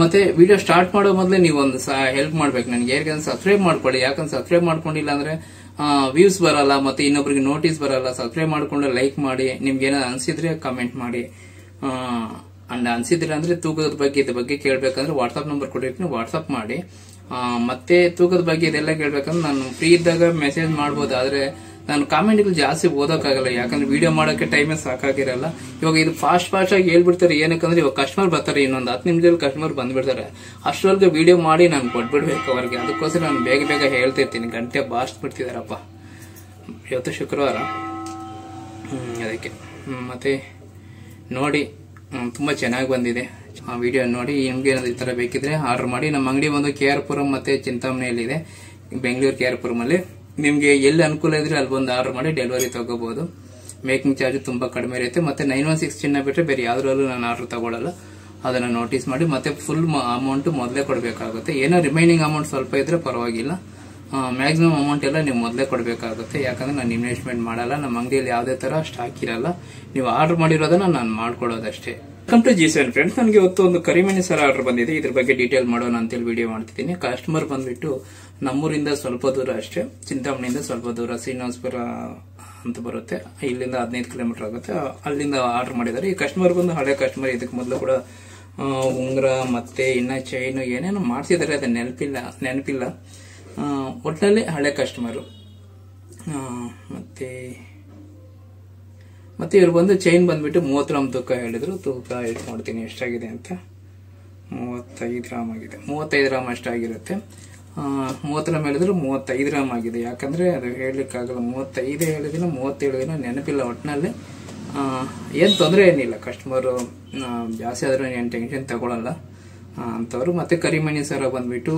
ಮತ್ತೆ video start ಮಾಡೋ ಮೊದಲೇ ನೀವು ಒಂದು ಹೆಲ್ಪ್ ಮಾಡ್ಬೇಕು ನನಗೆ. ಯಾಕಂದ್ರೆ ಸಬ್ಸ್ಕ್ರೈಬ್ ಮಾಡ್ಕೊಳ್ಳಿ. ಯಾಕಂದ್ರೆ ಸಬ್ಸ್ಕ್ರೈಬ್ ಮಾಡ್ಕೊಂಡಿಲ್ಲ ಅಂದ್ರೆ ವ್ಯೂಸ್ ಬರಲ್ಲ, ಮತ್ತೆ ಇನ್ನೊಬ್ರಿಗೆ ನೋಟಿಸ್ ಬರಲ್ಲ. ಸಬ್ಸ್ಕ್ರೈಬ್ ಮಾಡ್ಕೊಂಡ್ರೆ ಲೈಕ್ ಮಾಡಿ, ನಿಮ್ಗೆ ಏನಾದ್ರು ಅನ್ಸಿದ್ರೆ ಕಮೆಂಟ್ ಮಾಡಿ. ಅಂಡ್ ಅನ್ಸಿದ್ರೆ ಅಂದ್ರೆ ತೂಕದ ಬಗ್ಗೆ ಇದ್ರ ಬಗ್ಗೆ ಕೇಳ್ಬೇಕಂದ್ರೆ ವಾಟ್ಸ್ಆಪ್ ನಂಬರ್ ಕೊಟ್ಟಿರ್ತೀನಿ, ವಾಟ್ಸ್ಆಪ್ ಮಾಡಿ. ಮತ್ತೆ ತೂಕದ ಬಗ್ಗೆ ಇದೆಲ್ಲ ಕೇಳ್ಬೇಕಂದ್ರೆ ನಾನು ಫ್ರೀ ಇದ್ದಾಗ ಮೆಸೇಜ್ ಮಾಡ್ಬೋದು. ಆದ್ರೆ ನಾನು ಕಾಮೆಂಟ್ಗಳು ಜಾಸ್ತಿ ಓದೋಕ್ಕಾಗಲ್ಲ, ಯಾಕಂದ್ರೆ ವಿಡಿಯೋ ಮಾಡೋಕೆ ಟೈಮೇ ಸಾಕಾಗಿರಲ್ಲ. ಇವಾಗ ಇದು ಫಾಸ್ಟ್ ಆಗಿ ಹೇಳ್ಬಿಡ್ತಾರೆ. ಏನಕ್ಕಂದ್ರೆ ಇವಾಗ ಕಸ್ಟಮರ್ ಬರ್ತಾರೆ, ಇನ್ನೊಂದು 10 ನಿಮಿಷದಲ್ಲಿ ಕಸ್ಟಮರ್ ಬಂದ್ಬಿಡ್ತಾರೆ. ಅಷ್ಟರೊಳಗೆ ವಿಡಿಯೋ ಮಾಡಿ ನಾನು ಕೊಟ್ಬಿಡ್ಬೇಕು ಅವ್ರಿಗೆ. ಅದಕ್ಕೋಸ್ಕರ ನಾನು ಬೇಗ ಹೇಳ್ತಿರ್ತೀನಿ. ಗಂಟೆ ಬಾಸ್ಟ್ ಬಿಡ್ತಿದಾರಪ್ಪ. ಇವತ್ತು ಶುಕ್ರವಾರ, ಅದಕ್ಕೆ. ಮತ್ತೆ ನೋಡಿ, ತುಂಬಾ ಚೆನ್ನಾಗಿ ಬಂದಿದೆ ಆ ವಿಡಿಯೋ ನೋಡಿ. ನಿಮ್ಗೆ ಏನಾದ್ರು ಈ ತರ ಬೇಕಿದ್ರೆ ಆರ್ಡರ್ ಮಾಡಿ. ನಮ್ಮ ಅಂಗಡಿ ಒಂದು KR ಪುರಂ ಮತ್ತೆ ಚಿಂತಾಮಣಿಯಲ್ಲಿದೆ, ಬೆಂಗಳೂರು KR ಪುರಂ ಅಲ್ಲಿ. ನಿಮ್ಗೆ ಎಲ್ಲಿ ಅನುಕೂಲ ಇದ್ರೆ ಅಲ್ಲಿ ಬಂದು ಆರ್ಡರ್ ಮಾಡಿ ಡೆಲಿವರಿ ತಗೋಬಹುದು. ಮೇಕಿಂಗ್ ಚಾರ್ಜ್ ತುಂಬಾ ಕಡಿಮೆ ಇರುತ್ತೆ. ಮತ್ತೆ 916 ಚಿನ್ನ ಬಿಟ್ರೆ ಬೇರೆ ಯಾವ್ದ್ರಲ್ಲೂ ನಾನು ಆರ್ಡರ್ ತಗೊಳ್ಳಲ್ಲ. ಅದನ್ನ ನೋಟಿಸ್ ಮಾಡಿ. ಮತ್ತೆ ಫುಲ್ ಅಮೌಂಟ್ ಮೊದಲೇ ಕೊಡಬೇಕಾಗುತ್ತೆ. ಏನೋ ರಿಮೈನಿಂಗ್ ಅಮೌಂಟ್ ಸ್ವಲ್ಪ ಇದ್ರೆ ಪರವಾಗಿಲ್ಲ, ಮ್ಯಾಕ್ಸಿಮಮ್ ಅಮೌಂಟ್ ಎಲ್ಲ ನೀವು ಮೊದಲೇ ಕೊಡಬೇಕಾಗುತ್ತೆ. ಯಾಕಂದ್ರೆ ನಾನು ಇನ್ವೆಸ್ಟ್ಮೆಂಟ್ ಮಾಡಲ್ಲ. ನಮ್ಮ ಅಂಗಡಿಯಲ್ಲಿ ಯಾವುದೇ ತರ ಸ್ಟಾಕ್ ಇರಲ್ಲ. ನೀವು ಆರ್ಡರ್ ಮಾಡಿರೋದನ್ನ ನಾನು ಮಾಡ್ಕೊಡೋದಷ್ಟೇ. Welcome to G7 friends. ನನಗೆ ಇವತ್ತು ಒಂದು ಕರಿಮಣಿ ಸರ ಆರ್ಡರ್ ಬಂದಿದೆ. ಇದ್ರ ಬಗ್ಗೆ ಡೀಟೇಲ್ ಮಾಡೋಣ ಅಂತೇಳಿ ವಿಡಿಯೋ ಮಾಡ್ತಿದ್ದೀನಿ. ಕಸ್ಟಮರ್ ಬಂದ್ಬಿಟ್ಟು ನಮ್ಮೂರಿಂದ ಸ್ವಲ್ಪ ದೂರ ಅಷ್ಟೇ, ಚಿಂತಾಮಣಿಯಿಂದ ಸ್ವಲ್ಪ ದೂರ, ಶ್ರೀನಿವಾಸಪುರ ಅಂತ ಬರುತ್ತೆ. ಇಲ್ಲಿಂದ 15 ಕಿಲೋಮೀಟರ್ ಆಗುತ್ತೆ. ಅಲ್ಲಿಂದ ಆರ್ಡರ್ ಮಾಡಿದ್ದಾರೆ. ಈ ಕಸ್ಟಮರ್ ಬಂದು ಹಳೆ ಕಸ್ಟಮರ್. ಇದಕ್ಕೆ ಮೊದಲು ಕೂಡ ಉಂಗುರ ಮತ್ತೆ ಇನ್ನ ಚೈನ್ ಏನೇನೋ ಮಾಡ್ತಿದ್ದಾರೆ, ಅದು ನೆನಪಿಲ್ಲ. ಒಟ್ಟಿನಲ್ಲಿ ಹಳೆ ಕಸ್ಟಮರು. ಮತ್ತೆ ಇವ್ರು ಬಂದು ಚೈನ್ ಬಂದ್ಬಿಟ್ಟು 30 ಗ್ರಾಮ್ ತೂಕ ಹೇಳಿದ್ರು. ತೂಕ ಎಷ್ಟು ಮಾಡ್ತೀನಿ ಎಷ್ಟಾಗಿದೆ ಅಂತ. 35 ಗ್ರಾಮ್ ಆಗಿದೆ. 35 ಗ್ರಾಮ್ ಅಷ್ಟಾಗಿರುತ್ತೆ. 30 ಗ್ರಾಮ್ ಹೇಳಿದ್ರು 35 ಗ್ರಾಮ್ ಆಗಿದೆ. ಯಾಕಂದ್ರೆ ಅದು ಹೇಳಲಿಕ್ಕಾಗಲ್ಲ. 35 ಹೇಳಿದಿನ 37 ದಿನ ನೆನಪಿಲ್ಲ. ಒಟ್ಟಿನಲ್ಲಿ ಏನ್ ತೊಂದರೆ ಏನಿಲ್ಲ. ಕಸ್ಟಮರ್ ಜಾಸ್ತಿ ಆದ್ರೂ ಏನ್ ಟೆನ್ಷನ್ ತಗೊಳಲ್ಲ ಅಂತವ್ರು. ಮತ್ತೆ ಕರಿಮಣಿ ಸರ ಬಂದ್ಬಿಟ್ಟು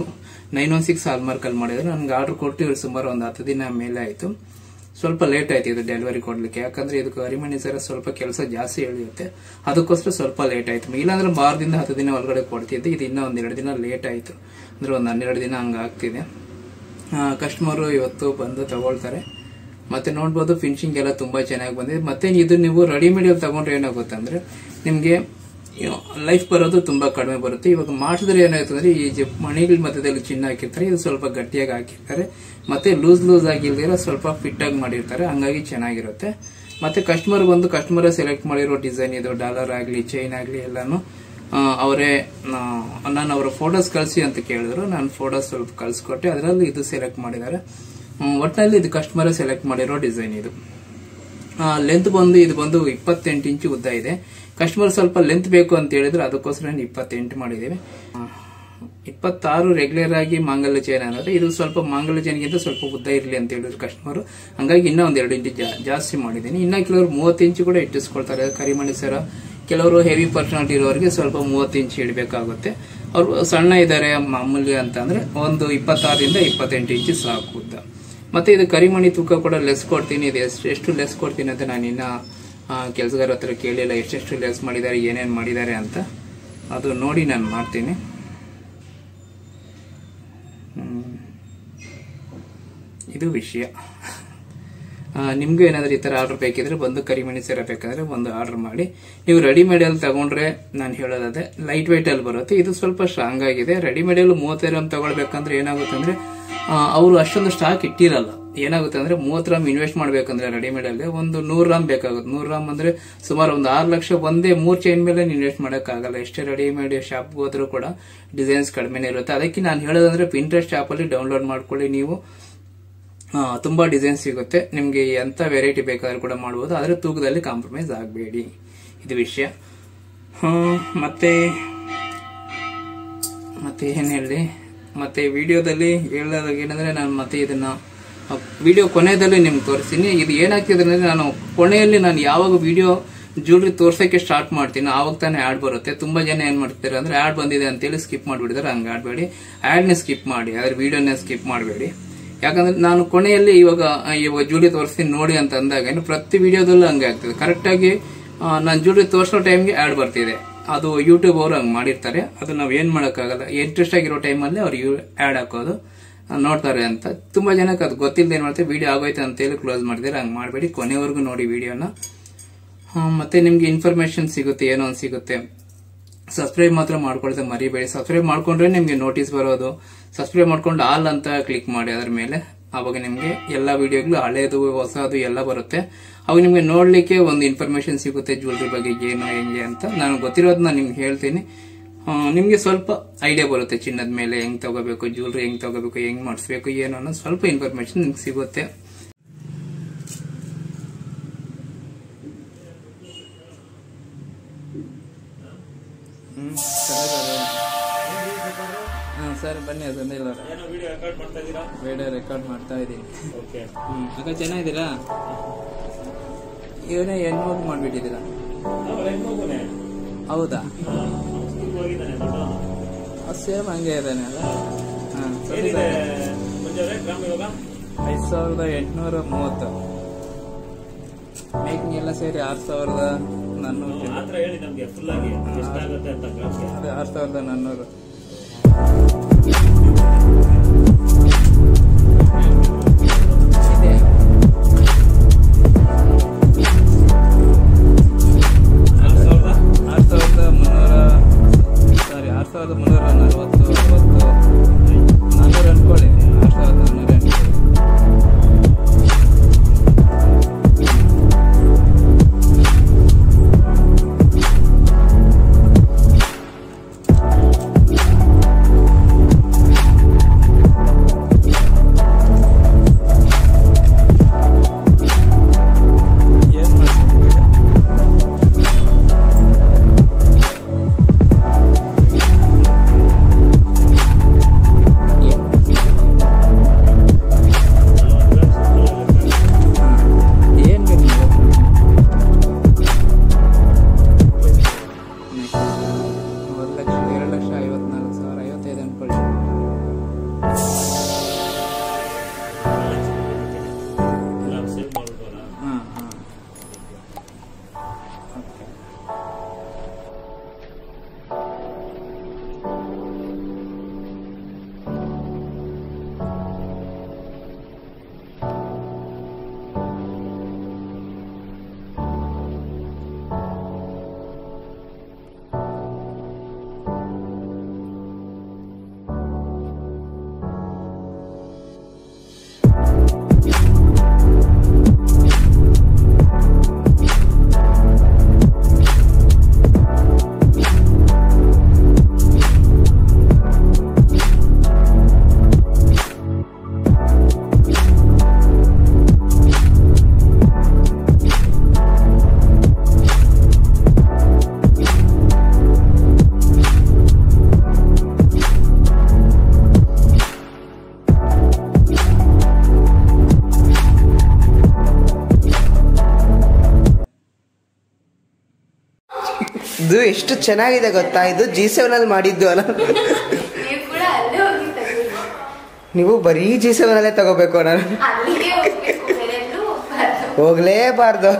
916 ಹಾಲ್ಮಾರ್ಕ್ ಅಲ್ಲಿ ಮಾಡಿದ್ರು. ನನ್ಗೆ ಆರ್ಡರ್ ಕೊಟ್ಟು ಇವ್ರು ಸುಮಾರು ಒಂದು 10 ದಿನ ಮೇಲೆ ಆಯ್ತು. ಸ್ವಲ್ಪ ಲೇಟ್ ಆಯ್ತು ಇದು ಡೆಲಿವರಿ ಕೊಡ್ಲಿಕ್ಕೆ. ಯಾಕಂದ್ರೆ ಇದು ಕರಿಮಣಿ ಸರ ಸ್ವಲ್ಪ ಕೆಲಸ ಜಾಸ್ತಿ ಎಳೆಯುತ್ತೆ, ಅದಕ್ಕೋಸ್ಕರ ಸ್ವಲ್ಪ ಲೇಟ್ ಆಯ್ತು. ಇಲ್ಲಾಂದ್ರೆ 10 ದಿನ 10 ದಿನ ಒಳಗಡೆ ಕೊಡ್ತಿದ್ದೆ. ಇದು ಇನ್ನೂ 1-2 ದಿನ ಲೇಟ್ ಆಯ್ತು. ಅಂದ್ರೆ ಒಂದು 12 ದಿನ ಹಂಗ ಆಗ್ತಿದೆ. ಕಸ್ಟಮರ್ ಇವತ್ತು ಬಂದು ತಗೊಳ್ತಾರೆ. ಮತ್ತೆ ನೋಡ್ಬೋದು ಫಿನಿಶಿಂಗ್ ಎಲ್ಲ ತುಂಬಾ ಚೆನ್ನಾಗಿ ಬಂದಿದೆ. ಮತ್ತೆ ಇದು ನೀವು ರೆಡಿಮೇಡ್ ಅಲ್ಲಿ ತಗೊಂಡ್ರೆ ಏನಾಗುತ್ತೆ ಅಂದ್ರೆ ನಿಮ್ಗೆ ಲೈಫ್ ಬರೋದು ತುಂಬಾ ಕಡಿಮೆ ಬರುತ್ತೆ. ಇವಾಗ ಮಾಡಿಸಿದ್ರೆ ಏನಾಯ್ತಂದ್ರೆ ಈ ಮಣಿಗಳ ಮಧ್ಯದಲ್ಲಿ ಚಿನ್ನ ಹಾಕಿರ್ತಾರೆ, ಇದು ಸ್ವಲ್ಪ ಗಟ್ಟಿಯಾಗಿ ಹಾಕಿರ್ತಾರೆ. ಮತ್ತೆ ಲೂಸ್ ಆಗಿಲ್ದಿರ ಸ್ವಲ್ಪ ಫಿಟ್ ಆಗಿ ಮಾಡಿರ್ತಾರೆ, ಹಂಗಾಗಿ ಚೆನ್ನಾಗಿರುತ್ತೆ. ಮತ್ತೆ ಕಸ್ಟಮರ್ ಬಂದು ಕಸ್ಟಮರ್ ಸೆಲೆಕ್ಟ್ ಮಾಡಿರೋ ಡಿಸೈನ್ ಇದು ಡಾಲರ್ ಆಗ್ಲಿ ಚೈನ್ ಆಗ್ಲಿ ಎಲ್ಲಾನು ಅವರೇ. ನಾನು ಅವರ ಫೋಟೋಸ್ ಕಳಿಸಿ ಅಂತ ಕೇಳಿದ್ರು. ನಾನು ಫೋಟೋಸ್ ಸ್ವಲ್ಪ ಕಳ್ಸಿಕೊಟ್ಟೆ. ಅದರಲ್ಲಿ ಇದು ಸೆಲೆಕ್ಟ್ ಮಾಡಿದ್ದಾರೆ. ಒಟ್ಟಿನಲ್ಲಿ ಇದು ಕಸ್ಟಮರ್ ಸೆಲೆಕ್ಟ್ ಮಾಡಿರೋ ಡಿಸೈನ್. ಇದು ಲೆಂತ್ ಬಂದು ಇದು ಬಂದು 28 ಇಂಚು ಉದ್ದ ಇದೆ. ಕಸ್ಟಮರ್ ಸ್ವಲ್ಪ ಲೆಂತ್ ಬೇಕು ಅಂತ ಹೇಳಿದ್ರು, ಅದಕ್ಕೋಸ್ಕರ 28 ಮಾಡಿದ್ದೀವಿ. 26 ರೆಗ್ಯುಲರ್ ಆಗಿ ಮಾಂಗಲ್ಯ ಚೈನ್ ಅನ್ನೋದು. ಇದು ಸ್ವಲ್ಪ ಮಾಂಗಲ್ಯ ಚೈನ್ಗಿಂತ ಸ್ವಲ್ಪ ಉದ್ದ ಇರಲಿ ಅಂತ ಹೇಳಿದ್ರು ಕಸ್ಟಮರ್. ಹಂಗಾಗಿ ಇನ್ನೂ 2 ಇಂಚು ಜಾಸ್ತಿ ಮಾಡಿದ್ದೀನಿ. ಇನ್ನ ಕೆಲವರು 30 ಇಂಚು ಕೂಡ ಇಟ್ಟಿಸ್ಕೊಳ್ತಾರೆ ಕರಿಮಣಿ ಸರ. ಕೆಲವರು ಹೆವಿ ಪರ್ಸನಾಲಿಟಿ ಇರೋರಿಗೆ ಸ್ವಲ್ಪ 30 ಇಂಚು ಇಡಬೇಕಾಗುತ್ತೆ. ಅವರು ಸಣ್ಣ ಇದ್ದಾರೆ ಮಾಮೂಲಿ ಅಂತ ಅಂದ್ರೆ ಒಂದು 26ರಿಂದ 28 ಇಂಚು ಸಾಕು ಉದ್ದ. ಮತ್ತೆ ಇದು ಕರಿಮಣಿ ತೂಕ ಕೂಡ ಲೆಸ್ ಕೊಡ್ತೀನಿ. ಇದು ಎಷ್ಟು ಲೆಸ್ ಕೊಡ್ತೀನಿ ಅಂತ ನಾನು ಇನ್ನ ಕೆಲಸಗಾರ ಹತ್ರ ಕೇಳಿಲ್ಲ, ಎಷ್ಟೆಷ್ಟು ಲೆಸ್ ಮಾಡಿದ್ದಾರೆ ಏನೇನ್ ಮಾಡಿದ್ದಾರೆ ಅಂತ. ಅದು ನೋಡಿ ನಾನು ಮಾಡ್ತೀನಿ. ಇದು ವಿಷಯ. ನಿಮ್ಗೂ ಏನಾದ್ರೂ ಈ ತರ ಆರ್ಡರ್ ಬೇಕಿದ್ರೆ ಬಂದು ಕರಿಮಣಿ ಸರ ಬೇಕಾದ್ರೆ ಒಂದು ಆರ್ಡರ್ ಮಾಡಿ. ನೀವು ರೆಡಿಮೇಡ್ ಅಲ್ಲಿ ತಗೊಂಡ್ರೆ ನಾನು ಹೇಳೋದೇ ಲೈಟ್ ವೈಟ್ ಅಲ್ಲಿ ಬರುತ್ತೆ. ಇದು ಸ್ವಲ್ಪ ಸ್ಟ್ರಾಂಗ್ ಆಗಿದೆ. ರೆಡಿಮೇಡ್ ಅಲ್ಲಿ 30 ಗ್ರಾಮ್ ತಗೊಳ್ಬೇಕಂದ್ರೆ ಏನಾಗುತ್ತೆ ಅಂದ್ರೆ ಅವರು ಅಷ್ಟೊಂದು ಸ್ಟಾಕ್ ಇಟ್ಟಿರಲ್ಲ. ಏನಾಗುತ್ತೆ ಅಂದ್ರೆ 30 ಗ್ರಾಮ್ ಇನ್ವೆಸ್ಟ್ ಮಾಡ್ಬೇಕಂದ್ರೆ ರೆಡಿಮೇಡ್ ಅಲ್ಲಿ ಒಂದು 100 ಗ್ರಾಮ್ ಬೇಕಾಗುತ್ತೆ. 100 ಗ್ರಾಮ್ ಅಂದ್ರೆ ಸುಮಾರು ಒಂದು 6 ಲಕ್ಷ ಒಂದೇ 3 ಚೈನ್ ಮೇಲೆ ಇನ್ವೆಸ್ಟ್ ಮಾಡಕ್ ಆಗಲ್ಲ. ಎಷ್ಟೇ ರೆಡಿಮೇಡ್ ಶಾಪ್ ಹೋದ್ರೂ ಕೂಡ ಡಿಸೈನ್ಸ್ ಕಡಿಮೆನೇ ಇರುತ್ತೆ. ಅದಕ್ಕೆ ನಾನು ಹೇಳೋದಂದ್ರೆ ಪಿಂಟ್ರೆಸ್ಟ್ ಆಪ್ ಅಲ್ಲಿ ಡೌನ್ಲೋಡ್ ಮಾಡ್ಕೊಳ್ಳಿ. ನೀವು ತುಂಬಾ ಡಿಸೈನ್ ಸಿಗುತ್ತೆ ನಿಮ್ಗೆ. ಎಂತ ವೆರೈಟಿ ಬೇಕಾದ್ರೂ ಕೂಡ ಮಾಡಬಹುದು. ಆದ್ರೆ ತೂಕದಲ್ಲಿ ಕಾಂಪ್ರಮೈಸ್ ಆಗಬೇಡಿ, ಇದು ವಿಷಯ. ಮತ್ತೆ ಏನ್ ಹೇಳಿ, ಮತ್ತೆ ವಿಡಿಯೋದಲ್ಲಿ ಹೇಳೋದಾಗ ಏನಂದ್ರೆ ನಾನು ಮತ್ತೆ ಇದನ್ನ ವಿಡಿಯೋ ಕೊನೆಯಲ್ಲಿ ನಿಮ್ಗೆ ತೋರಿಸ್ತೀನಿ. ಇದು ಏನಾಗ್ತಿದೆ ಅಂದ್ರೆ ನಾನು ಕೊನೆಯಲ್ಲಿ ನಾನು ಯಾವಾಗ ವಿಡಿಯೋ ಜ್ಯುವೆಲ್ರಿ ತೋರ್ಸಕ್ಕೆ ಸ್ಟಾರ್ಟ್ ಮಾಡ್ತೀನಿ ಆವಾಗ ತಾನೇ ಆಡ್ ಬರುತ್ತೆ. ತುಂಬಾ ಜನ ಏನ್ ಮಾಡ್ತಾರೆ ಅಂದ್ರೆ ಆಡ್ ಬಂದಿದೆ ಅಂತೇಳಿ ಸ್ಕಿಪ್ ಮಾಡ್ಬಿಡ್ತಾರೆ. ಹಂಗ ಆಡ್ಬೇಡಿ, ಆಡ್ ನ ಸ್ಕಿಪ್ ಮಾಡಿ, ಆದ್ರೆ ವಿಡಿಯೋನ ಸ್ಕಿಪ್ ಮಾಡಬೇಡಿ. ಯಾಕಂದ್ರೆ ನಾನು ಕೊನೆಯಲ್ಲಿ ಇವಾಗ ಜ್ಯುವೆಲ್ರಿ ತೋರಿಸ್ತೀನಿ ನೋಡಿ ಅಂತ ಅಂದಾಗ ಪ್ರತಿ ವಿಡಿಯೋದಲ್ಲೂ ಹಂಗೆ ಆಗ್ತದೆ. ಕರೆಕ್ಟ್ ಆಗಿ ನಾನು ಜ್ಯುವೆಲ್ರಿ ತೋರಿಸೋ ಟೈಮ್ಗೆ ಆಡ್ ಬರ್ತಿದೆ. ಅದು ಯೂಟ್ಯೂಬ್ ಅವರು ಹಂಗ್ ಮಾಡಿರ್ತಾರೆ. ಅದು ನಾವ್ ಏನ್ ಮಾಡಕ್ಕಾಗಲ್ಲ. ಇಂಟ್ರೆಸ್ಟ್ ಆಗಿರೋ ಟೈಮಲ್ಲಿ ಅವ್ರು ಆಡ್ ಹಾಕೋದು ನೋಡ್ತಾರೆ ಅಂತ. ತುಂಬಾ ಜನಕ್ಕೆ ಅದು ಗೊತ್ತಿಲ್ಲದೆ ಏನ್ ಮಾಡ್ತಾರೆ, ವಿಡಿಯೋ ಆಗೋಯ್ತು ಅಂತ ಹೇಳಿ ಕ್ಲೋಸ್ ಮಾಡಿದ್ರೆ. ಹಂಗ್ ಮಾಡಬೇಡಿ, ಕೊನೆವರೆಗೂ ನೋಡಿ ವಿಡಿಯೋನ. ಮತ್ತೆ ನಿಮ್ಗೆ ಇನ್ಫಾರ್ಮೇಶನ್ ಸಿಗುತ್ತೆ, ಏನೋ ಒಂದು ಸಿಗುತ್ತೆ. ಸಬ್ಸ್ಕ್ರೈಬ್ ಮಾತ್ರ ಮಾಡ್ಕೊಳ್ತಾ ಮರಿಬೇಡಿ. ಸಬ್ಸ್ಕ್ರೈಬ್ ಮಾಡ್ಕೊಂಡ್ರೆ ನಿಮ್ಗೆ ನೋಟಿಸ್ ಬರೋದು. ಸಬ್ಸ್ಕ್ರೈಬ್ ಮಾಡ್ಕೊಂಡು ಆಲ್ ಅಂತ ಕ್ಲಿಕ್ ಮಾಡಿ ಅದ್ರ ಮೇಲೆ. ಅವಾಗ ನಿಮ್ಗೆ ಎಲ್ಲಾ ವಿಡಿಯೋಗಳು ಹಳೇದು ಹೊಸದು ಎಲ್ಲ ಬರುತ್ತೆ. ಅವಾಗ ನಿಮ್ಗೆ ನೋಡ್ಲಿಕ್ಕೆ ಒಂದು ಇನ್ಫಾರ್ಮೇಶನ್ ಸಿಗುತ್ತೆ ಜ್ಯುವೆಲ್ರಿ ಬಗ್ಗೆ ಏನು ಹೆಂಗೆ ಅಂತ. ನಾನು ಗೊತ್ತಿರೋದನ್ನ ನಿಮ್ಗೆ ಹೇಳ್ತೀನಿ. ನಿಮ್ಗೆ ಸ್ವಲ್ಪ ಐಡಿಯಾ ಬರುತ್ತೆ ಚಿನ್ನದ ಮೇಲೆ ಹೆಂಗ್ ತಗೋಬೇಕು, ಜ್ಯುವೆಲ್ರಿ ಹೆಂಗ್ ತಗೋಬೇಕು, ಹೆಂಗ್ ಮಾಡಿಸ್ಬೇಕು ಏನು ಅನ್ನೋ ಸ್ವಲ್ಪ ಇನ್ಫಾರ್ಮೇಶನ್ ನಿಮ್ಗೆ ಸಿಗುತ್ತೆ. ಸರ್ ಬನ್ನಿ, ಅದೊಂದಿಲ್ಲ ವಿಡಿಯೋ ರೆಕಾರ್ಡ್ ಮಾಡ್ತಾ ಇದ್ದೀನಿ. ಅಕ್ಕ ಚೆನ್ನಾಗಿದ್ದೀರಾ? ಇವನೇ ಹೆಣ್ಮಗು ಮಾಡ್ಬಿಟ್ಟಿದ್ದೀರಾ? ಹೌದಾ? ಸೇಮ್ ಹಂಗೆ ಇದ್ದಾನೆ ಅಲ್ಲ? 5830 ಮೇಕಿಂಗ್ ಎಲ್ಲ ಸೇರಿ 6400. ಅದೇ 6400. ಇದು ಎಷ್ಟು ಚೆನ್ನಾಗಿದೆ ಗೊತ್ತಾ? ಇದು G7 ಅಲ್ಲಿ ಮಾಡಿದ್ದು ಅಲ್ಲ? ನೀವು ಬರೀ G7 ಅಲ್ಲೇ ತಗೋಬೇಕು. ನಾನು ಹೋಗ್ಲೇಬಾರ್ದು.